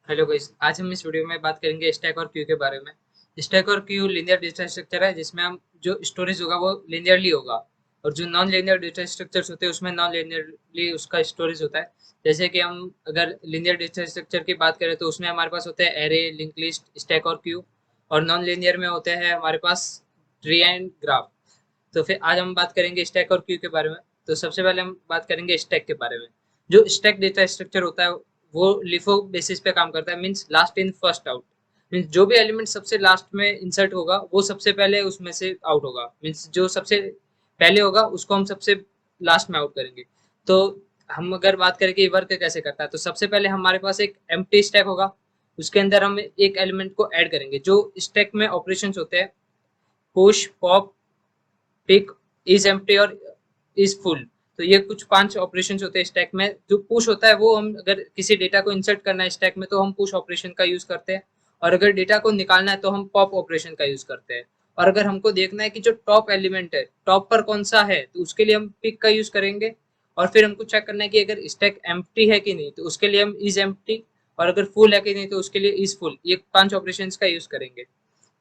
Hello guys, आज हम इस वीडियो में बात करेंगे स्टैक और क्यू के बारे में। स्टैक और क्यू लीनियर डेटा स्ट्रक्चर है जिसमें हम जो स्टोरेज होगा वो लीनियरली होगा, और जो नॉन लीनियर डेटा स्ट्रक्चर्स होते हैं उसमें नॉन लीनियरली उसका स्टोरेज होता है। जैसे कि हम अगर लीनियर डेटा स्ट्रक्चर की बात करें तो उसमें हमारे पास होते हैं एरे, लिंक लिस्ट, स्टैक और क्यू। और नॉन लीनियर में होते हैं हमारे पास ट्री एंड ग्राफ। तो फिर आज हम बात करेंगे स्टैक और क्यू के बारे में। तो सबसे पहले हम बात करेंगे स्टैक के बारे में। जो स्टैक डेटा स्ट्रक्चर होता है वो लिफो बेसिस पे काम करता है, means last in first out. Means जो भी एलिमेंट सबसे लास्ट में इंसर्ट होगा वो सबसे पहले उसमें से आउट होगा, मींस जो सबसे पहले होगा उसको हम सबसे लास्ट में आउट करेंगे। तो हम अगर बात करें कि वर्क कैसे करता है, तो सबसे पहले हमारे पास एक एम्प्टी स्टैक होगा। उसके अंदर हम एक एलिमेंट को ऐड करेंगे। जो स्टैक में ऑपरेशंस होते हैं, push, pop, peek, is empty और इज फुल। तो ये कुछ 5 ऑपरेशंस होते हैं स्टैक में। जो पुश होता है वो हम अगर किसी डेटा को इंसर्ट करना है स्टैक में तो हम पुश ऑपरेशन का यूज करते हैं, और अगर डेटा को निकालना है तो हम पॉप ऑपरेशन का यूज करते हैं। और अगर हमको देखना है कि जो टॉप एलिमेंट है टॉप पर कौन सा है तो उसके लिए हम पिक का यूज करेंगे। और फिर हमको चेक करना है कि अगर स्टैक एम्प्टी है कि नहीं तो उसके लिए हम इज एम्प्टी, और अगर फुल है कि नहीं तो उसके लिए इज फुल। ये 5 ऑपरेशन का यूज करेंगे।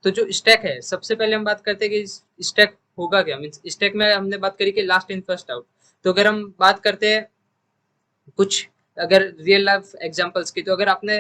तो जो स्टैक है, सबसे पहले हम बात करते हैं कि स्टैक होगा क्या। मीन्स स्टैक में हमने बात करी कि लास्ट इन फर्स्ट आउट। तो अगर हम बात करते हैं कुछ अगर रियल लाइफ एग्जांपल्स की, तो अगर आपने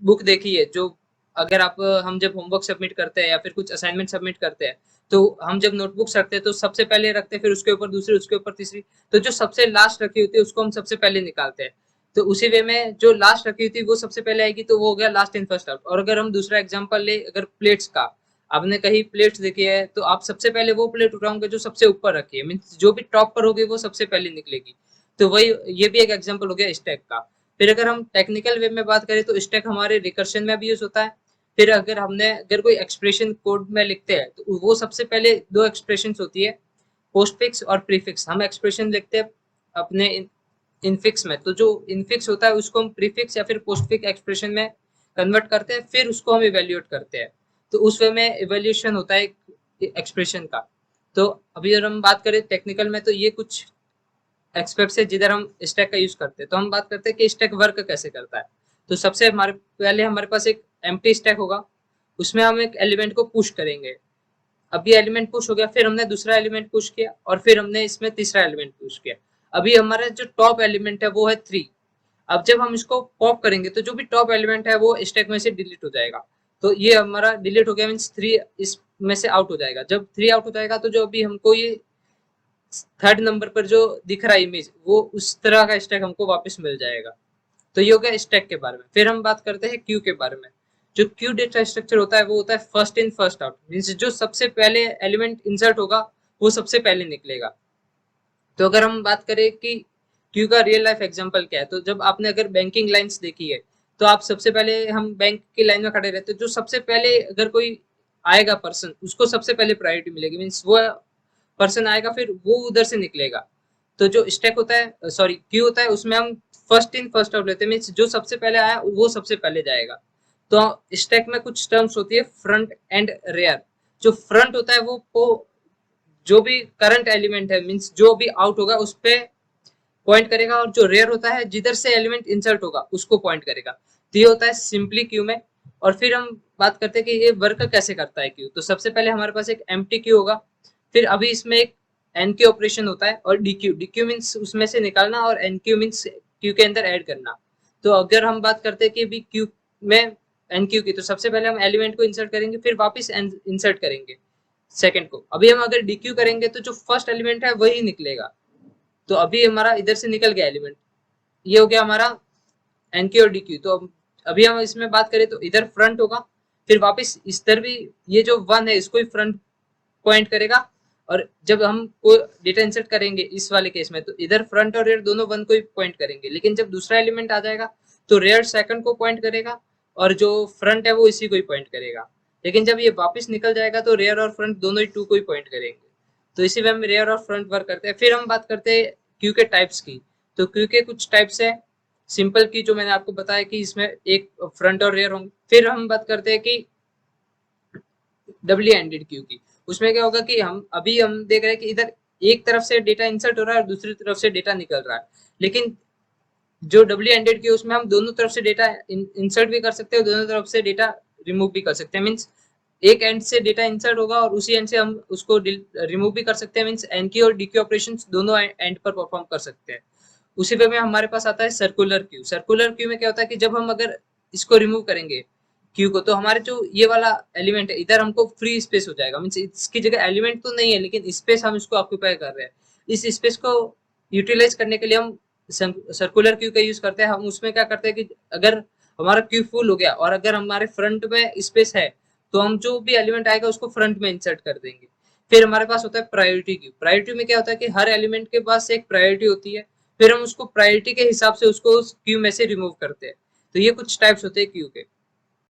बुक देखी है जो, अगर आप हम जब होमवर्क सबमिट करते हैं या फिर कुछ असाइनमेंट सबमिट करते हैं तो हम जब नोटबुक्स रखते हैं तो सबसे पहले रखते हैं, फिर उसके ऊपर दूसरी, उसके ऊपर तीसरी। तो जो सबसे लास्ट रखी होती है उसको हम सबसे पहले निकालते हैं। तो उसी वे में जो लास्ट रखी होती है वो सबसे पहले आएगी, तो वो हो गया लास्ट इन फर्स्ट आउट। और अगर हम दूसरा एग्जाम्पल ले अगर प्लेट्स का, आपने कहीं प्लेट्स देखी है तो आप सबसे पहले वो प्लेट उठाओगे जो सबसे ऊपर रखी है, मीन्स जो भी टॉप पर होगी वो सबसे पहले निकलेगी। तो वही, ये भी एक एग्जाम्पल हो गया स्टैक का। फिर अगर हम टेक्निकल वे में बात करें तो स्टैक हमारे रिकर्शन में भी यूज होता है। फिर अगर कोई एक्सप्रेशन कोड में लिखते हैं तो वो सबसे पहले दो एक्सप्रेशन होती है, पोस्टफिक्स और प्रीफिक्स। हम एक्सप्रेशन लिखते हैं अपने इनफिक्स में, तो जो इनफिक्स होता है उसको हम प्रीफिक्स या फिर पोस्टफिक्स एक्सप्रेशन में कन्वर्ट करते हैं, फिर उसको हम इवेल्युएट करते हैं। तो उस वे में इवेल्यूएशन होता है एक्सप्रेशन का। तो अभी अगर हम बात करें टेक्निकल में तो ये कुछ एक्सपेक्ट से जिधर हम स्टैक का यूज करते हैं। तो हम बात करते हैं कि स्टैक वर्क कैसे करता है। तो सबसे हमारे पहले हमारे पास एक एम्प्टी स्टैक होगा, उसमें हम एक एलिमेंट को पुश करेंगे। अभी एलिमेंट पुश हो गया, फिर हमने दूसरा एलिमेंट पुश किया, और फिर हमने इसमें तीसरा एलिमेंट पुश किया। अभी हमारा जो टॉप एलिमेंट है वो है 3। अब जब हम इसको पॉप करेंगे तो जो भी टॉप एलिमेंट है वो स्टैक में से डिलीट हो जाएगा। तो ये हमारा डिलीट हो गया, मीन्स 3 इसमें से आउट हो जाएगा। जब 3 आउट हो जाएगा तो जो अभी हमको ये थर्ड नंबर पर जो दिख रहा है इमेज, वो उस तरह का स्टैक हमको वापस मिल जाएगा। तो ये हो गया स्टैक के बारे में। फिर हम बात करते हैं क्यू के बारे में। जो क्यू डेटा स्ट्रक्चर होता है वो होता है first in first out, means जो सबसे पहले एलिमेंट इंसर्ट होगा वो सबसे पहले निकलेगा। तो अगर हम बात करें कि क्यू का रियल लाइफ एग्जांपल क्या है, तो जब आपने अगर बैंकिंग लाइंस देखी है तो आप सबसे पहले, हम बैंक की लाइन में खड़े रहते हैं, जो सबसे पहले अगर कोई आएगा पर्सन उसको सबसे पहले प्रायोरिटी मिलेगी, मीन्स वो पर्सन आएगा फिर वो उधर से निकलेगा। तो जो स्टैक होता है, सॉरी क्यू होता है, उसमें हम फर्स्ट इन फर्स्ट आउट लेते हैं, मीन्स जो सबसे पहले आया वो सबसे पहले जाएगा। तो स्टैक में कुछ टर्म्स होती है फ्रंट एंड रेयर। जो फ्रंट होता है वो जो भी करंट एलिमेंट है, मीन्स जो भी आउट होगा उस पे पॉइंट करेगा, और जो रेयर होता है जिधर से एलिमेंट इंसर्ट होगा उसको पॉइंट करेगा। तो ये होता है सिंपली क्यू में। और फिर हम बात करते हैं कि ये वर्क कैसे करता है क्यू। तो सबसे पहले हमारे पास एक एम्प्टी क्यू होगा, फिर अभी इसमें एक एन क्यू ऑपरेशन होता है, और डी क्यू मीन्स उसमें से निकालना, और एन क्यू मीन्स क्यू के अंदर ऐड करना। तो अगर हम बात करते हैं कि अभी क्यू में एन क्यू की, तो सबसे पहले हम एलिमेंट को इंसर्ट करेंगे फिर वापस इंसर्ट करेंगे सेकंड को। अभी हम अगर डी क्यू करेंगे तो जो फर्स्ट एलिमेंट है वही निकलेगा। तो अभी हमारा इधर से निकल गया एलिमेंट, ये हो गया हमारा एनक्यू और डीक्यू। तो अभी हम इसमें बात करें तो इधर फ्रंट होगा, फिर वापस इधर भी ये जो वन है इसको ही फ्रंट पॉइंट करेगा। और जब हम कोई डेटा इंसर्ट करेंगे इस वाले केस में तो इधर फ्रंट और रेयर दोनों वन को ही पॉइंट करेंगे, लेकिन जब दूसरा एलिमेंट आ जाएगा तो रेयर सेकंड को पॉइंट करेगा, और जो फ्रंट है वो इसी को ही पॉइंट करेगा। लेकिन जब ये वापस निकल जाएगा तो रेयर और फ्रंट दोनों ही टू को ही पॉइंट करेंगे। तो इसी में हम रेयर और फ्रंट वर्क करते हैं। फिर हम बात करते हैं क्यू के टाइप्स की। तो क्यू के कुछ टाइप्स है, सिंपल की जो मैंने आपको बताया कि इसमें एक फ्रंट और रेयर होंगे। फिर हम बात करते हैं कि डबली एंडेड क्यू की। उसमें क्या होगा कि हम देख रहे हैं कि इधर एक तरफ से डेटा इंसर्ट हो रहा है और दूसरी तरफ से डेटा निकल रहा है, लेकिन जो डब्ल्यू एंडेड क्यू उसमें हम दोनों तरफ से डेटा इंसर्ट भी कर सकते हैं, दोनों तरफ से डेटा रिमूव भी कर सकते हैं। मीन्स एक एंड से डेटा इंसर्ट होगा और उसी एंड से हम उसको रिमूव भी कर सकते हैं। मीन्स एन की और डी की ऑपरेशन दोनों एंड पर परफॉर्म कर सकते हैं। उसी पे में हमारे पास आता है सर्कुलर क्यू। सर्कुलर क्यू में क्या होता है कि जब हम अगर इसको रिमूव करेंगे क्यू को, तो हमारे जो ये वाला एलिमेंट है इधर हमको फ्री स्पेस हो जाएगा। मीन्स इसकी जगह एलिमेंट तो नहीं है लेकिन स्पेस हम इसको ऑक्यूपाई कर रहे हैं। इस स्पेस को यूटिलाइज करने के लिए हम सर्कुलर क्यू का यूज करते हैं। हम उसमें क्या करते हैं कि अगर हमारा क्यू फुल हो गया और अगर हमारे फ्रंट में स्पेस है तो हम जो भी एलिमेंट आएगा उसको फ्रंट में इंसर्ट कर देंगे। फिर हमारे पास होता है प्रायोरिटी क्यू। प्रायोरिटी में क्या होता है कि हर एलिमेंट के पास एक प्रायोरिटी होती है, फिर हम उसको प्रायोरिटी के हिसाब से उसको उस क्यू में से रिमूव करते हैं। तो ये कुछ टाइप्स होते हैं क्यू के।